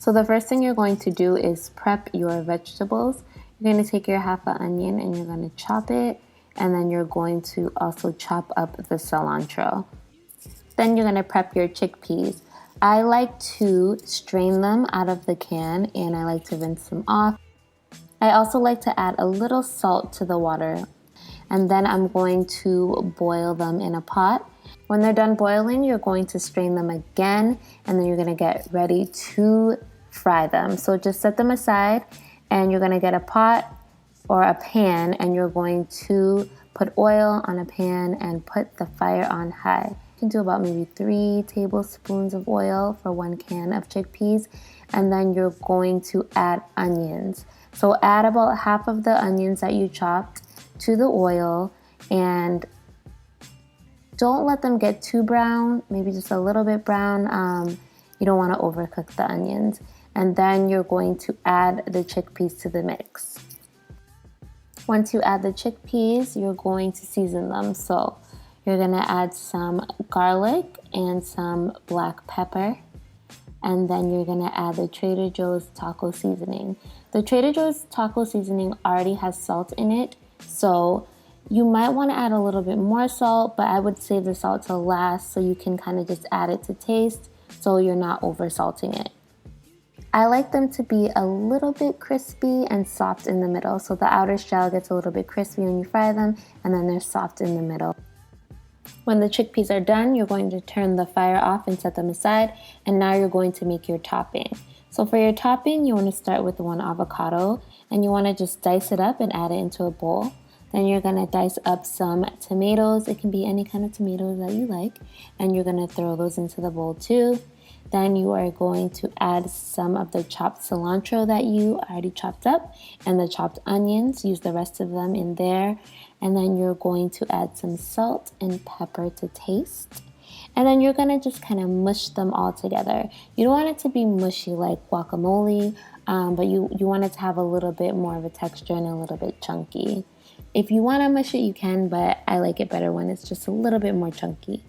So the first thing you're going to do is prep your vegetables. You're going to take your half an onion and you're going to chop it, and then you're going to also chop up the cilantro. Then you're going to prep your chickpeas. I like to strain them out of the can and I like to rinse them off. I also like to add a little salt to the water, and then I'm going to boil them in a pot. When they're done boiling, you're going to strain them again, and then you're going to get ready to fry them. So just set them aside, and you're going to get a pot or a pan, and you're going to put oil on a pan and put the fire on high. You can do about maybe 3 tablespoons of oil for 1 can of chickpeas, and then you're going to add onions. So add about half of the onions that you chopped to the oil, and don't let them get too brown, maybe just a little bit brown. You don't want to overcook the onions. And then you're going to add the chickpeas to the mix. Once you add the chickpeas, you're going to season them. So you're going to add some garlic and some black pepper. And then you're going to add the Trader Joe's taco seasoning. The Trader Joe's taco seasoning already has salt in it, so you might want to add a little bit more salt, but I would save the salt till last so you can kind of just add it to taste so you're not over salting it. I like them to be a little bit crispy and soft in the middle, so the outer shell gets a little bit crispy when you fry them, and then they're soft in the middle. When the chickpeas are done, you're going to turn the fire off and set them aside, and now you're going to make your topping. So for your topping, you want to start with 1 avocado, and you want to just dice it up and add it into a bowl. Then you're going to dice up some tomatoes. It can be any kind of tomatoes that you like, and you're going to throw those into the bowl too. Then you are going to add some of the chopped cilantro that you already chopped up and the chopped onions. Use the rest of them in there. And then you're going to add some salt and pepper to taste. And then you're going to just kind of mush them all together. You don't want it to be mushy like guacamole, but you want it to have a little bit more of a texture and a little bit chunky. If you want to mush it, you can, but I like it better when it's just a little bit more chunky.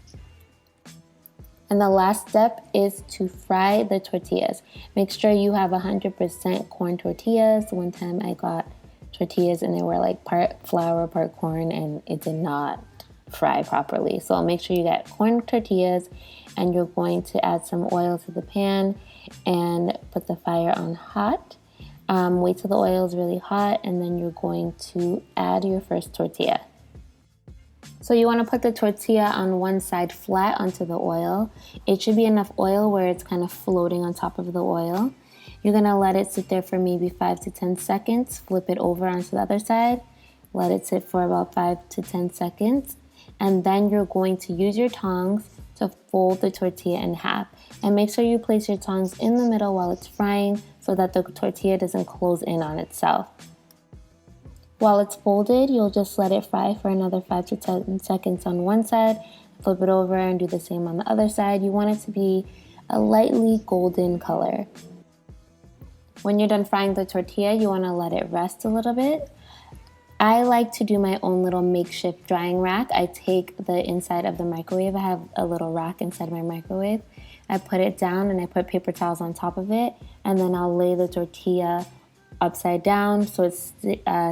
And the last step is to fry the tortillas. Make sure you have 100% corn tortillas. One time I got tortillas and they were like part flour, part corn, and it did not fry properly. So make sure you get corn tortillas, and you're going to add some oil to the pan and put the fire on hot. Wait till the oil is really hot, and then you're going to add your first tortilla. So you want to put the tortilla on one side flat onto the oil. It should be enough oil where it's kind of floating on top of the oil. You're going to let it sit there for maybe 5 to 10 seconds. Flip it over onto the other side. Let it sit for about 5 to 10 seconds. And then you're going to use your tongs to fold the tortilla in half. And make sure you place your tongs in the middle while it's frying so that the tortilla doesn't close in on itself. While it's folded, you'll just let it fry for another 5 to 10 seconds on one side. Flip it over and do the same on the other side. You want it to be a lightly golden color. When you're done frying the tortilla, you want to let it rest a little bit. I like to do my own little makeshift drying rack. I take the inside of the microwave. I have a little rack inside my microwave. I put it down and I put paper towels on top of it, and then I'll lay the tortilla upside down so it's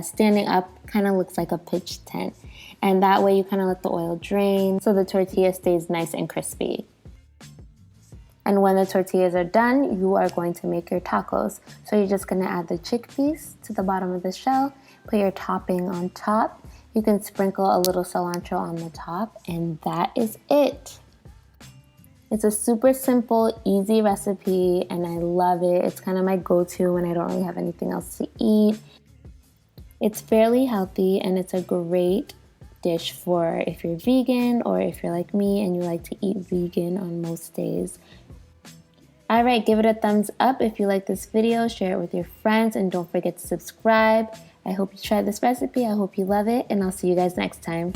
standing up, kind of looks like a pitch tent. And that way you kind of let the oil drain so the tortilla stays nice and crispy. And when the tortillas are done, you are going to make your tacos. So you're just going to add the chickpeas to the bottom of the shell, put your topping on top. You can sprinkle a little cilantro on the top, and that is it. It's a super simple, easy recipe, and I love it. It's kind of my go-to when I don't really have anything else to eat. It's fairly healthy, and it's a great dish for if you're vegan or if you're like me and you like to eat vegan on most days. Alright, give it a thumbs up if you like this video, share it with your friends, and don't forget to subscribe. I hope you try this recipe, I hope you love it, and I'll see you guys next time.